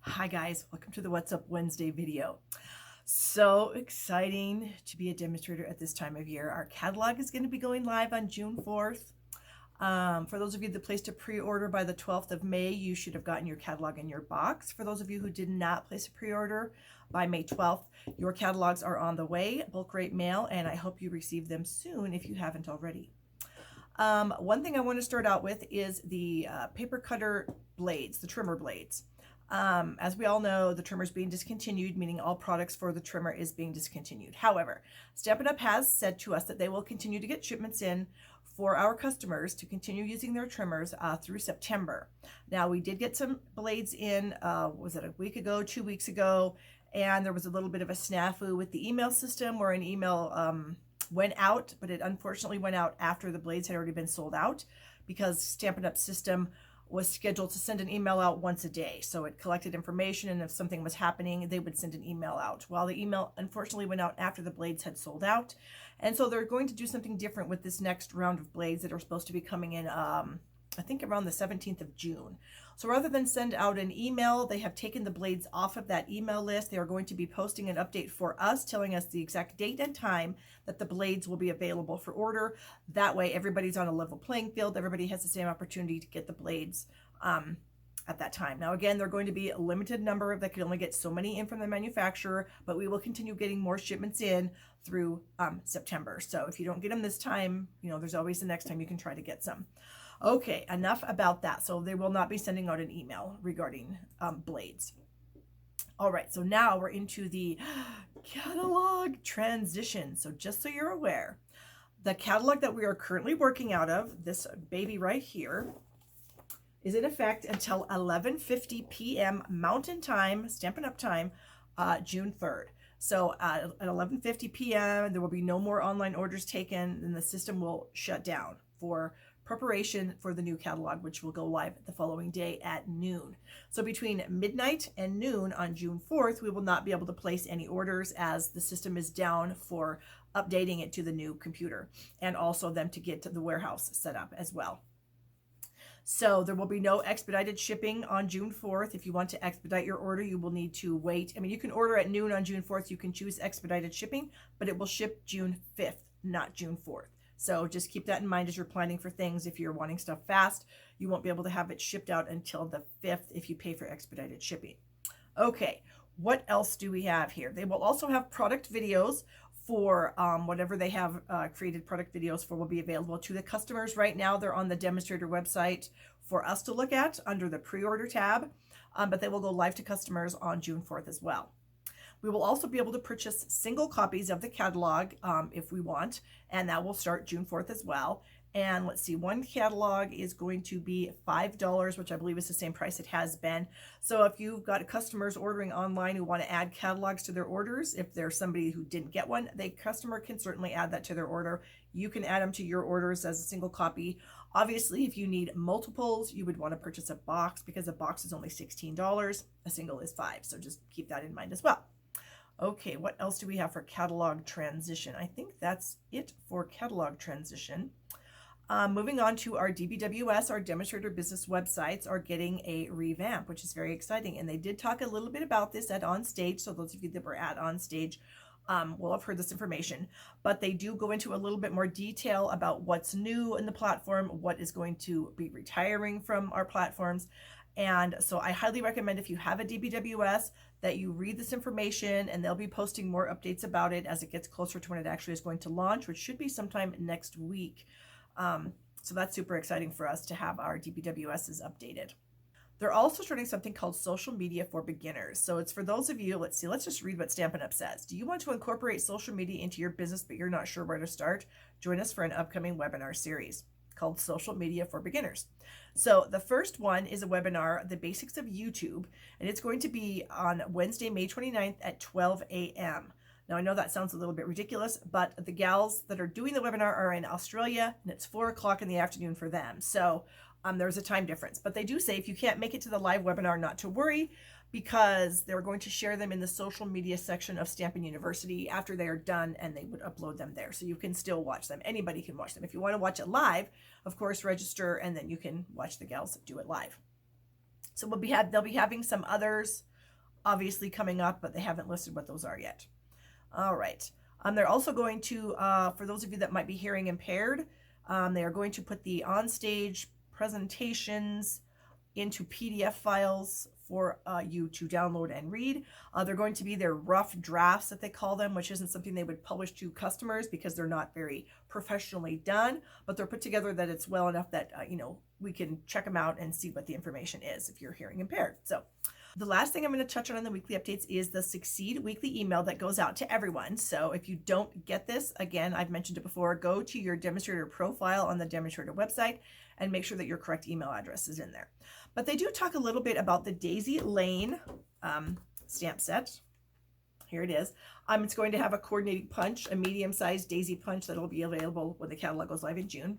Hi guys, welcome to the What's Up Wednesday video. So exciting to be a demonstrator at this time of year. Our catalog is going to be going live on June 4th. For those of you that placed a pre-order by the 12th of May, you should have gotten your catalog in your box. For those of you who did not place a pre-order by May 12th, your catalogs are on the way, bulk rate mail, and I hope you receive them soon if you haven't already. One thing I want to start out with is the paper cutter blades, the trimmer blades. As we all know, the trimmer is being discontinued, meaning all products for the trimmer is being discontinued. However, Stampin' Up! Has said to us that they will continue to get shipments in for our customers to continue using their trimmers through September. Now, we did get some blades in, was it a week ago, 2 weeks ago, and there was a little bit of a snafu with the email system where an email went out, but it unfortunately went out after the blades had already been sold out because Stampin' Up! System was scheduled to send an email out once a day. So it collected information, and if something was happening, they would send an email out. Well, the email unfortunately went out after the blades had sold out. And so they're going to do something different with this next round of blades that are supposed to be coming in, I think around the 17th of June. So rather than send out an email, they have taken the blades off of that email list. They are going to be posting an update for us, telling us the exact date and time that the blades will be available for order. That way, everybody's on a level playing field. Everybody has the same opportunity to get the blades at that time. Now, again, they're going to be a limited number that can only get so many in from the manufacturer, but we will continue getting more shipments in through September. So if you don't get them this time, you know, there's always the next time you can try to get some. Okay, enough about that. So they will not be sending out an email regarding blades. All right, so now we're into the catalog transition. So just so you're aware, the catalog that we are currently working out of, this baby right here, is in effect until 11:50 p.m. Mountain Time, Stampin' Up! Time, June 3rd. So at 11:50 p.m., there will be no more online orders taken, and the system will shut down for preparation for the new catalog, which will go live the following day at noon. So between midnight and noon on June 4th, we will not be able to place any orders as the system is down for updating it to the new computer, and also them to get to the warehouse set up as well. So there will be no expedited shipping on June 4th. If you want to expedite your order, you will need to wait. I mean, you can order at noon on June 4th. You can choose expedited shipping, but it will ship June 5th, not June 4th. So just keep that in mind as you're planning for things. If you're wanting stuff fast, you won't be able to have it shipped out until the 5th if you pay for expedited shipping. Okay, what else do we have here? They will also have product videos for whatever they have created product videos for will be available to the customers. Right now, they're on the demonstrator website for us to look at under the pre-order tab, but they will go live to customers on June 4th as well. We will also be able to purchase single copies of the catalog if we want, and that will start June 4th as well. And let's see, one catalog is going to be $5, which I believe is the same price it has been. So if you've got customers ordering online who want to add catalogs to their orders, if there's somebody who didn't get one, the customer can certainly add that to their order. You can add them to your orders as a single copy. Obviously, if you need multiples, you would want to purchase a box because a box is only $16. A single is $5. So just keep that in mind as well. Okay, what else do we have for catalog transition? I think that's it for catalog transition. Moving on to our DBWS, our demonstrator business websites are getting a revamp, which is very exciting. And they did talk a little bit about this at On Stage. So those of you that were at On Stage will have heard this information. But they do go into a little bit more detail about what's new in the platform, what is going to be retiring from our platforms. And so I highly recommend if you have a DBWS that you read this information, and they'll be posting more updates about it as it gets closer to when it actually is going to launch, which should be sometime next week. So that's super exciting for us to have our DBWSs updated. They're also starting something called Social Media for Beginners. So it's for those of you, let's just read what Stampin' Up! Says. Do you want to incorporate social media into your business, but you're not sure where to start? Join us for an upcoming webinar series called Social Media for Beginners. So the first one is a webinar, The Basics of YouTube, and it's going to be on Wednesday, May 29th at 12 a.m. Now, I know that sounds a little bit ridiculous, but the gals that are doing the webinar are in Australia, and it's 4 o'clock in the afternoon for them. So there's a time difference. But they do say if you can't make it to the live webinar, not to worry, because they're going to share them in the social media section of Stampin' University after they are done, and they would upload them there. So you can still watch them. Anybody can watch them. If you want to watch it live, of course, register, and then you can watch the gals do it live. So they'll be having some others obviously coming up, but they haven't listed what those are yet. All right. They're also going to, for those of you that might be hearing impaired, they are going to put the on-stage presentations into PDF files for you to download and read. They're going to be their rough drafts that they call them, which isn't something they would publish to customers because they're not very professionally done, but they're put together that it's well enough that, we can check them out and see what the information is if you're hearing impaired. So the last thing I'm going to touch on in the weekly updates is the Succeed weekly email that goes out to everyone. So if you don't get this, again, I've mentioned it before, go to your demonstrator profile on the demonstrator website and make sure that your correct email address is in there. But they do talk a little bit about the Daisy Lane stamp set. Here it is. It's going to have a coordinating punch, a medium-sized daisy punch that'll be available when the catalog goes live in June.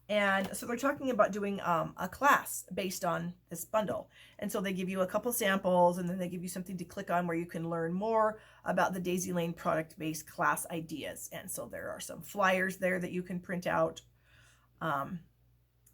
And so they're talking about doing a class based on this bundle. And so they give you a couple samples, and then they give you something to click on where you can learn more about the Daisy Lane product-based class ideas. And so there are some flyers there that you can print out.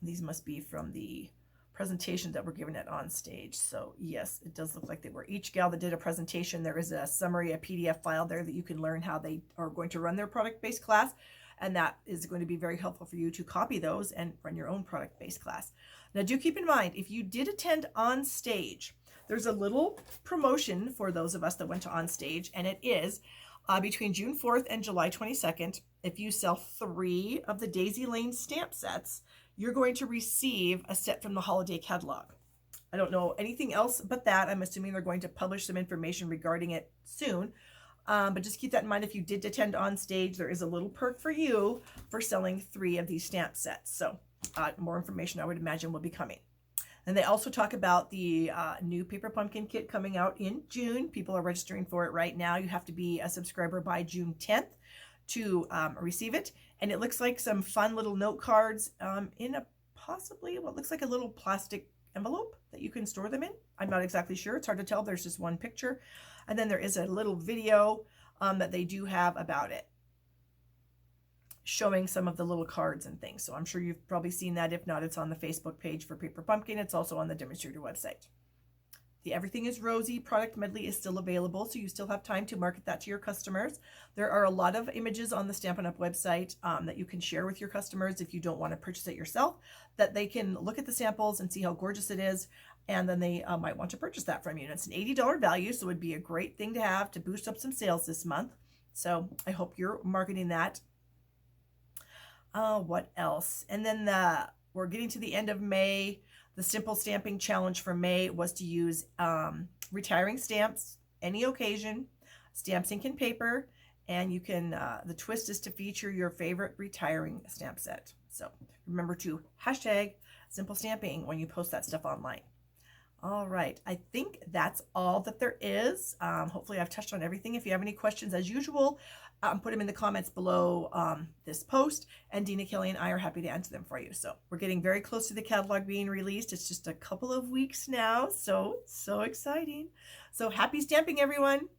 These must be from the presentation that were given at On Stage. So yes, it does look like they were. Each gal that did a presentation, there is a summary, a PDF file there that you can learn how they are going to run their product-based class. And that is going to be very helpful for you to copy those and run your own product-based class. Now, do keep in mind, if you did attend On Stage, there's a little promotion for those of us that went to On Stage, and it is between June 4th and July 22nd. If you sell 3 of the Daisy Lane stamp sets, you're going to receive a set from the holiday catalog. I don't know anything else but that. I'm assuming they're going to publish some information regarding it soon. But just keep that in mind. If you did attend On Stage, there is a little perk for you for selling 3 of these stamp sets. So more information, I would imagine, will be coming. And they also talk about the new Paper Pumpkin kit coming out in June. People are registering for it right now. You have to be a subscriber by June 10th to receive it. And it looks like some fun little note cards in a possibly what looks like a little plastic envelope that you can store them in. I'm not exactly sure. It's hard to tell. There's just one picture. And then there is a little video that they do have about it, showing some of the little cards and things. So I'm sure you've probably seen that. If not, it's on the Facebook page for Paper Pumpkin. It's also on the demonstrator website. The Everything is Rosy product medley is still available, so you still have time to market that to your customers. There are a lot of images on the Stampin' Up! Website that you can share with your customers if you don't want to purchase it yourself, that they can look at the samples and see how gorgeous it is, and then they might want to purchase that from you. And it's an $80 value, so it would be a great thing to have to boost up some sales this month. So I hope you're marketing that. What else? And then we're getting to the end of May. The Simple Stamping Challenge for May was to use retiring stamps, any occasion, stamps, ink, and paper, and you can, the twist is to feature your favorite retiring stamp set. So remember to hashtag Simple Stamping when you post that stuff online. All right, I think that's all that there is. Hopefully I've touched on everything. If you have any questions, as usual, put them in the comments below this post, and Dina, Kelly, and I are happy to answer them for you. So we're getting very close to the catalog being released. It's just a couple of weeks now, so exciting. So happy stamping, everyone.